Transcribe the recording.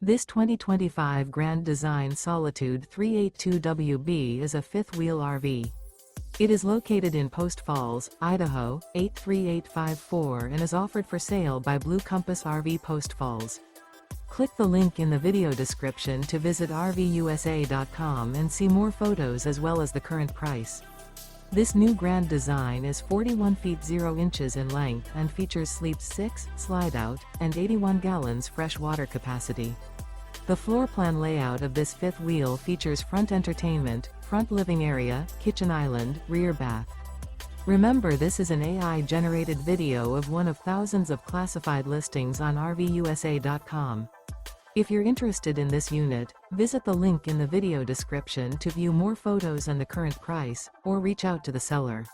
This 2025 Grand Design Solitude 382WB is a fifth-wheel RV. It is located in Post Falls, Idaho, 83854 and is offered for sale by Blue Compass RV Post Falls. Click the link in the video description to visit RVUSA.com and see more photos as well as the current price. This new Grand Design is 41 feet 0 inches in length and features Sleep 6, Slideout, and 81 gallons fresh water capacity. The floor plan layout of this fifth wheel features front entertainment, front living area, kitchen island, rear bath. Remember, this is an AI-generated video of one of thousands of classified listings on RVUSA.com. If you're interested in this unit, visit the link in the video description to view more photos and the current price, or reach out to the seller.